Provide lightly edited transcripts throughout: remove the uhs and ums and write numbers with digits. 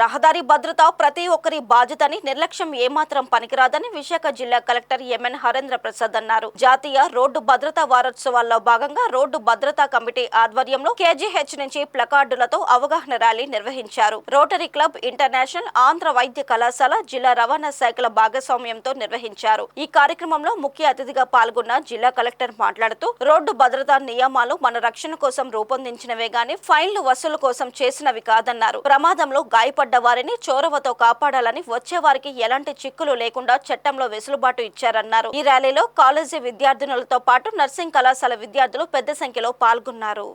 రహదారి భద్రత ప్రతి ఒక్కరి బాధ్యతని నిర్లక్ష్యం ఏమాత్రం పనికిరాదని విశాఖ జిల్లా కలెక్టర్ ఎంఎన్ హరేంద్ర ప్రసాద్ అన్నారు. జాతీయ రోడ్డు భద్రతా వారోత్సవాల్లో భాగంగా రోడ్డు భద్రతా కమిటీ ఆధ్వర్యంలో కేజీహెచ్ నుంచి ప్లకార్డులతో అవగాహన ర్యాలీ నిర్వహించారు. రోటరీ క్లబ్ ఇంటర్నేషనల్, ఆంధ్ర వైద్య కళాశాల, జిల్లా రవాణా శాఖల భాగస్వామ్యంతో నిర్వహించారు. ఈ కార్యక్రమంలో ముఖ్య అతిథిగా పాల్గొన్న జిల్లా కలెక్టర్ మాట్లాడుతూ రోడ్డు భద్రతా నియమాలు మన రక్షణ కోసం రూపొందించినవే గాని ఫైన్లు వసూలు కోసం చేసినవి కాదన్నారు. ప్రమాదంలో గాయపడ్డ వారిని చొరవతో కాపాడాలని, వచ్చే వారికి ఎలాంటి చిక్కులు లేకుండా చట్టంలో వెసులుబాటు ఇచ్చారన్నారు. ఈ ర్యాలీలో కాలేజీ విద్యార్థినులతో పాటు నర్సింగ్ కళాశాల విద్యార్థులు పెద్ద సంఖ్యలో పాల్గొన్నారు.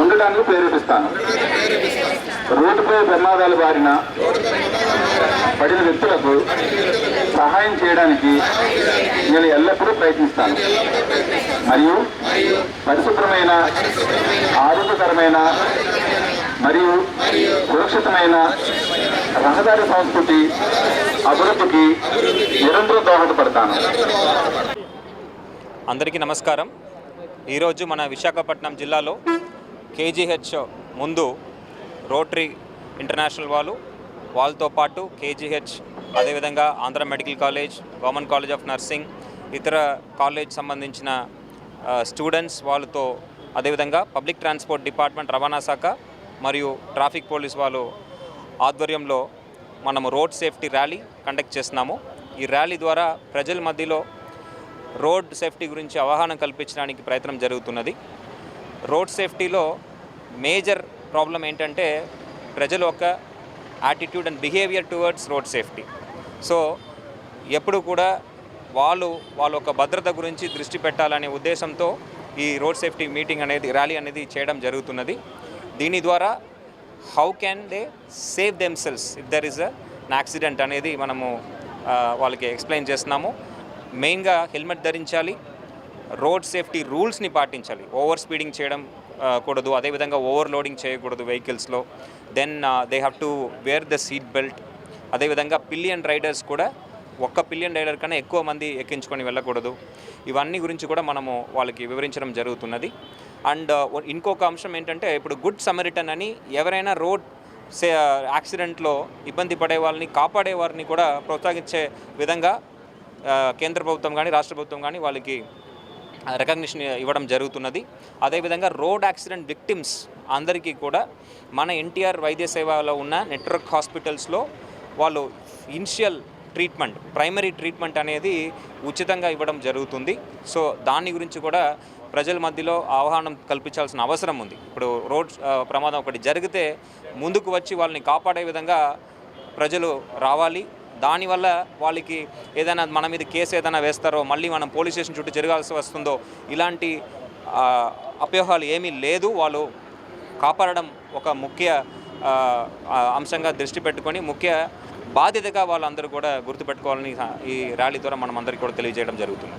ఉండటానికి ప్రేరేపిస్తాను. రోడ్డుపై ప్రమాదాల బారిన పడిన వ్యక్తులకు సహాయం చేయడానికి నేను ఎల్లప్పుడూ ప్రయత్నిస్తాను మరియు పరిశుభ్రమైన, ఆరోగ్యకరమైన మరియు సురక్షితమైన రహదారి సంస్కృతి అభివృద్ధికి నిరంతరం దోహదపడతాను. అందరికీ నమస్కారం. ఈరోజు మన విశాఖపట్నం జిల్లాలో కేజీహెచ్ ముందు రోటరీ ఇంటర్నేషనల్ వాళ్ళతో పాటు కేజీహెచ్, అదేవిధంగా Andhra medical college, government college of nursing, ఇతర కాలేజ్ సంబంధించిన స్టూడెంట్స్ వాళ్ళతో, అదేవిధంగా పబ్లిక్ ట్రాన్స్పోర్ట్ డిపార్ట్మెంట్, రవాణా శాఖ మరియు ట్రాఫిక్ పోలీస్ వాళ్ళు ఆధ్వర్యంలో మనము రోడ్ సేఫ్టీ ర్యాలీ కండక్ట్ చేస్తున్నాము. ఈ ర్యాలీ ద్వారా ప్రజల మధ్యలో రోడ్ సేఫ్టీ గురించి అవగాహన కల్పించడానికి ప్రయత్నం జరుగుతున్నది. రోడ్ సేఫ్టీలో మేజర్ ప్రాబ్లం ఏంటంటే ప్రజల యొక్క attitude and behaviour towards road safety. So ఎప్పుడు కూడా వాళ్ళ యొక్క భద్రత గురించి దృష్టి పెట్టాలనే ఉద్దేశంతో ఈ రోడ్ సేఫ్టీ మీటింగ్ అనేది, ర్యాలీ అనేది చేయడం జరుగుతున్నది. దీని ద్వారా how can they save themselves if there is an accident అనేది మనము వాళ్ళకి ఎక్స్ప్లెయిన్ చేస్తున్నాము. మెయిన్గా హెల్మెట్ ధరించాలి, రోడ్ సేఫ్టీ రూల్స్ని పాటించాలి, ఓవర్ స్పీడింగ్ చేయడం కూడదు, అదేవిధంగా ఓవర్లోడింగ్ చేయకూడదు వెహికల్స్లో. Then they have to wear the seat belt. అదేవిధంగా పిలియన్ రైడర్స్ కూడా ఒక్క పిలియన్ రైడర్ కన్నా ఎక్కువ మంది ఎక్కించుకొని వెళ్ళకూడదు. ఇవన్నీ గురించి కూడా మనము వాళ్ళకి వివరించడం జరుగుతున్నది. అండ్ ఇంకొక అంశం ఏంటంటే, ఇప్పుడు గుడ్ సమరిటన్ అని ఎవరైనా రోడ్ యాక్సిడెంట్లో ఇబ్బంది పడే వాళ్ళని, కాపాడే వారిని కూడా ప్రోత్సహించే విధంగా కేంద్ర ప్రభుత్వం కానీ రాష్ట్ర ప్రభుత్వం కానీ వాళ్ళకి రికగ్నిషన్ ఇవ్వడం జరుగుతున్నది. అదేవిధంగా రోడ్ యాక్సిడెంట్ విక్టిమ్స్ అందరికీ కూడా మన ఎన్టీఆర్ వైద్య సేవలో ఉన్న నెట్వర్క్ హాస్పిటల్స్లో వాళ్ళు ఇనిషియల్ ట్రీట్మెంట్, ప్రైమరీ ట్రీట్మెంట్ అనేది ఉచితంగా ఇవ్వడం జరుగుతుంది. సో దాని గురించి కూడా ప్రజల మధ్యలో అవగాహన కల్పించాల్సిన అవసరం ఉంది. ఇప్పుడు రోడ్ ప్రమాదం ఒకటి జరిగితే ముందుకు వచ్చి వాళ్ళని కాపాడే విధంగా ప్రజలు రావాలి. దానివల్ల వాళ్ళకి ఏదైనా మన మీద కేసు ఏదైనా వేస్తారో, మళ్ళీ మనం పోలీస్ స్టేషన్ చుట్టూ తిరగాల్సి వస్తుందో, ఇలాంటి అపోహలు ఏమీ లేదు. వాళ్ళు కాపాడడం ఒక ముఖ్య అంశంగా దృష్టి పెట్టుకొని, ముఖ్య బాధ్యతగా వాళ్ళందరూ కూడా గుర్తుపెట్టుకోవాలని ఈ ర్యాలీ ద్వారా మనం అందరికీ కూడా తెలియజేయడం జరుగుతుంది.